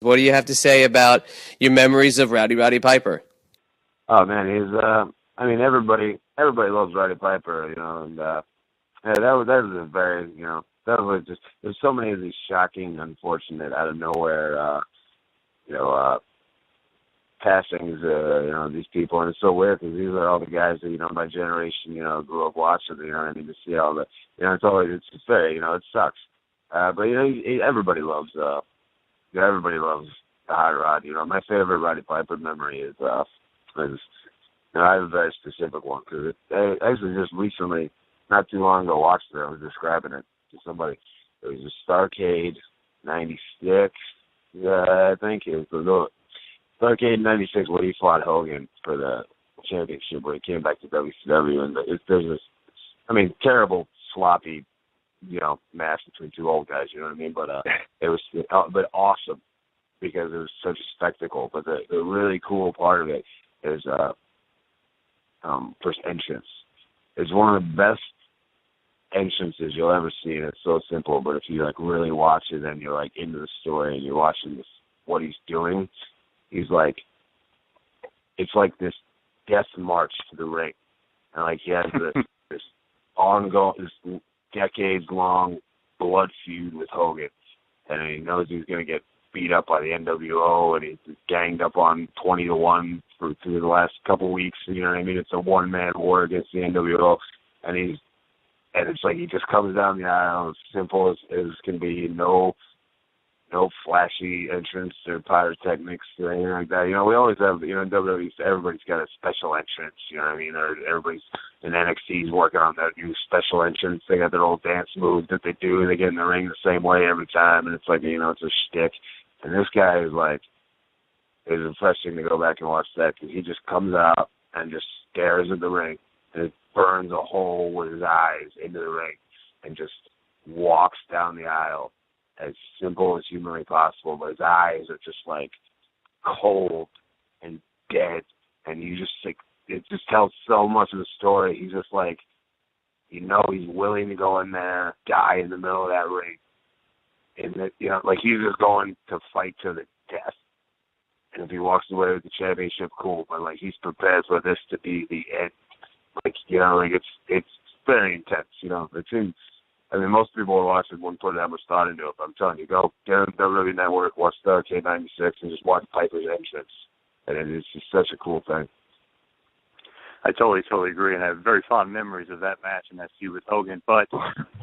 What do you have to say about your memories of Rowdy Roddy Piper? Oh man, he's I mean everybody loves Roddy Piper, and yeah, that was a very, that was just there's so many of these shocking, unfortunate, out of nowhere, you know, passings, these people, and it's so weird because these are all the guys that my generation, grew up watching, and to see all the, it's always it's very, it sucks, but everybody loves, everybody loves the hot rod. My favorite Roddy Piper memory is I have a very specific one because I actually just recently, not too long ago, watched it. I was describing it to somebody. It was a Starcade '96. I think it was the Starcade '96 where he fought Hogan for the championship where he came back to WCW, and there's this, terrible, sloppy, match between two old guys. You know what I mean? But it was, but awesome because it was such a spectacle. But the really cool part of it is first entrance. It's one of the best entrances you'll ever see, and it's so simple. But if you really watch it, and you're into the story, and you're watching what he's doing, he's it's like this death march to the ring, and he has this ongoing, this decades long blood feud with Hogan, and he knows he's going to get beat up by the NWO, and he's ganged up on 20-1 through the last couple weeks. You know what I mean? It's a one-man war against the NWO, and it's he just comes down the aisle as simple as can be. No flashy entrance or pyrotechnics or anything like that. We always have, in WWE, everybody's got a special entrance, you know what I mean? Or everybody's in NXT's working on that new special entrance. They got their old dance move that they do. They get in the ring the same way every time, and it's it's a shtick. And this guy is it's refreshing to go back and watch that because he just comes out and just stares at the ring and it burns a hole with his eyes into the ring and just walks down the aisle as simple as humanly possible, but his eyes are just cold and dead, and you just it just tells so much of the story. He's just he's willing to go in there, die in the middle of that ring, and that he's just going to fight to the death. And if he walks away with the championship, cool. But he's prepared for this to be the end. It's very intense. Most people who watch it wouldn't put that much thought into it. But I'm telling you, go get on the WWE Network, watch Starrcade '96, and just watch Piper's entrance. And it's just such a cool thing. I totally agree, and I have very fond memories of that match and that feud with Hogan. But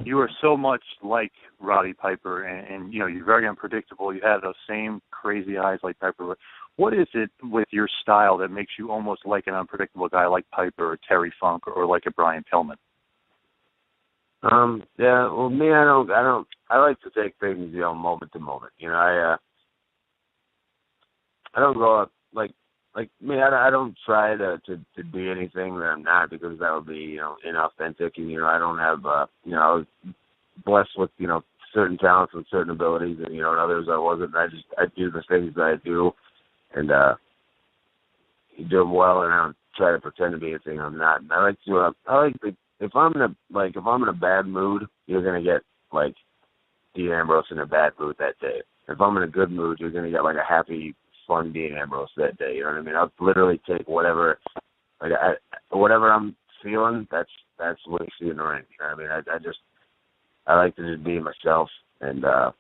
you are so much like Roddy Piper, and you're very unpredictable. You have those same crazy eyes like Piper. What is it with your style that makes you almost like an unpredictable guy like Piper or Terry Funk or like a Brian Pillman? Yeah, well, me, I like to take things, moment to moment. I don't go up, me, I don't try to be anything that I'm not because that would be, inauthentic. And, I don't have, I was blessed with, certain talents and certain abilities and, and others I wasn't. I do the things that I do and, you do them well and I don't try to pretend to be anything I'm not. And if I'm in a bad mood, you're gonna get Dean Ambrose in a bad mood that day. If I'm in a good mood, you're gonna get a happy, fun Dean Ambrose that day. You know what I mean? I'll literally take whatever, whatever I'm feeling. That's what you see in the ring. You know what I mean? I like to just be myself, and I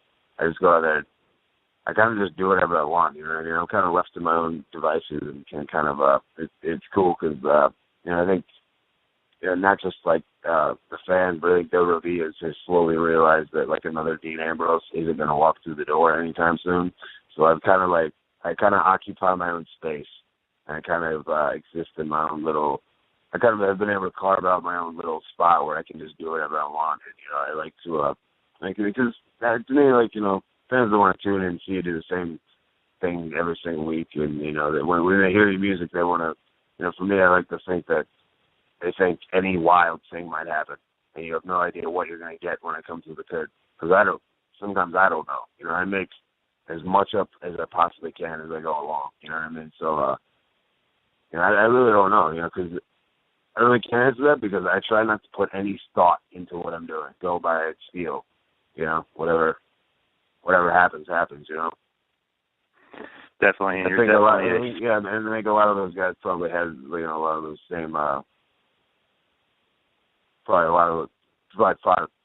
just go out there. I kind of just do whatever I want. You know what I mean? I'm kind of left to my own devices, and can kind of it's cool because I think. Not just the fans, but I think WWE has slowly realized that another Dean Ambrose isn't going to walk through the door anytime soon. So I've kind of I kind of occupy my own space, and I kind of exist in my own little. I kind of have been able to carve out my own little spot where I can just do whatever I want. And, I like to because to me fans don't want to tune in and see you do the same thing every single week, and that when they hear your music, they want to. For me, I like to think that. They think any wild thing might happen, and you have no idea what you're going to get when it comes to the pit. Because sometimes I don't know. I make as much up as I possibly can as I go along. You know what I mean? So, I really don't know. Because I really can't answer that because I try not to put any thought into what I'm doing. Go by its feel. Whatever happens, happens. Definitely, and I you're think a lot, definitely yeah, and I think a lot of those guys probably had, you know, a lot of those same, probably fought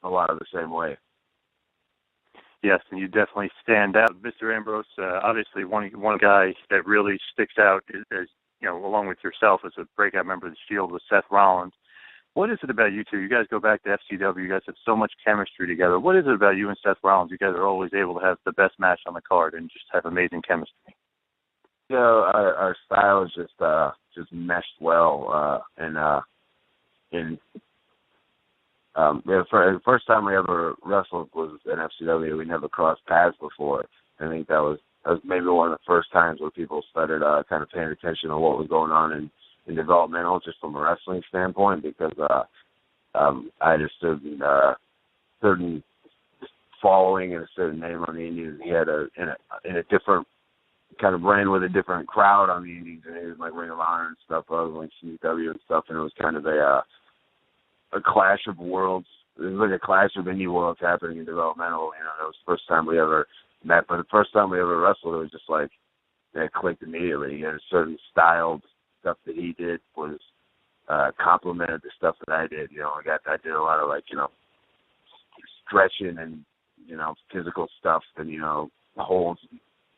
a lot of the same way. yes, and you definitely stand out, Mr. Ambrose. Obviously, one guy that really sticks out is you know, along with yourself as a breakout member of the Shield, with Seth Rollins. What is it about you two? You guys go back to FCW. You guys have so much chemistry together. What is it about you and Seth Rollins? You guys are always able to have the best match on the card and just have amazing chemistry. You know, our style is just meshed well, the first time we ever wrestled was in FCW. We never crossed paths before. I think that was maybe one of the first times where people started kind of paying attention to what was going on in developmental, just from a wrestling standpoint, because I had a certain following and a certain name on the Indies. He had in a different kind of ran with a different crowd on the Indies, and it was like Ring of Honor and stuff, like CW and stuff, and it was kind of a clash of worlds. It was like a clash of indie worlds happening in developmental. You know, that was the first time we ever met, but the first time we ever wrestled, it was just like it clicked immediately. He had a certain style. Stuff that he did was complemented the stuff that I did. You know, I did a lot of, like, you know, stretching and, you know, physical stuff and, you know, holds,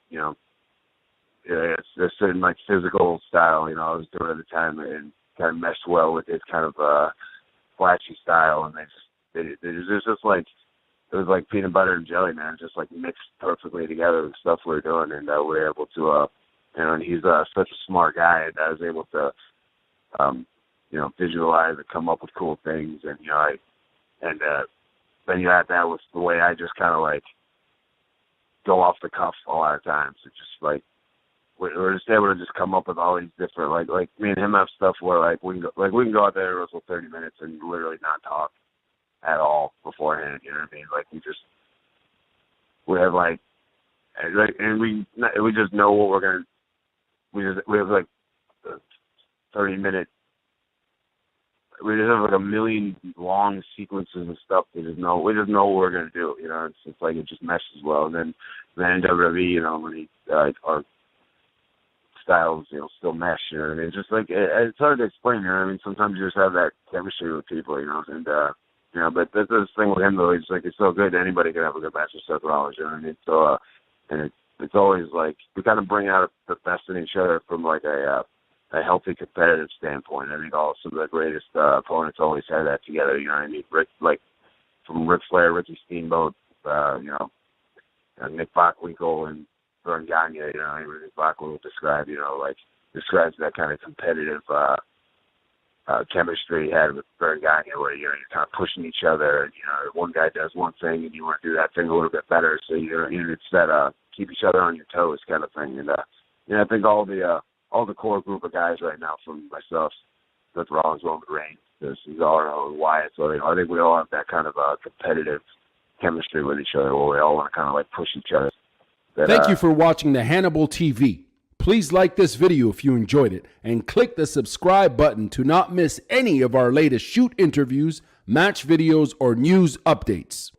you know, it's a certain, like, physical style, you know, I was doing at the time, and kind of meshed well with his kind of flashy style, and it was just like, it was like peanut butter and jelly, man, just like mixed perfectly together with stuff we were doing, and we were able to, you know, and he's such a smart guy, and I was able to, you know, visualize and come up with cool things, and, you know, then you had that was the way I just kind of like go off the cuff a lot of times. It's just like we're just able to just come up with all these different, like me and him have stuff where like we can go out there and wrestle 30 minutes and literally not talk at all beforehand. You know what I mean? Like we have like and we just know what we're gonna. We have like 30-minute. We just have like a million long sequences of stuff. We just know what we're gonna do. You know, it's like it just meshes well. And then in WWE, you know, when our styles, you know, still mesh. You know what I mean? It's just like it's hard to explain. You know what I mean? Sometimes you just have that chemistry with people. You know, and you know, but that's the thing with him though. It's like it's so good. Anybody can have a good match with Seth Rollins. You know what I mean? So and it's always like we kind of bring out the best in each other from like a healthy competitive standpoint. I think some of the greatest opponents always had that together. You know what I mean? Like from Ric Flair, Ricky Steamboat, you know, Nick Bockwinkel and Vern Gagne. You know, Nick Bockwinkel describes that kind of competitive chemistry he had with Vern Gagne, where you're kind of pushing each other. And, you know, one guy does one thing and you want to do that thing a little bit better. So it's that keep each other on your toes kind of thing. And you know, I think all the core group of guys right now, from myself, Seth Rollins, Roman Reigns, Cesaro, and Wyatt. So I think we all have that kind of competitive chemistry with each other, where we all want to kind of like push each other. Thank you for watching the Hannibal TV. Please like this video if you enjoyed it, and click the subscribe button to not miss any of our latest shoot interviews, match videos, or news updates.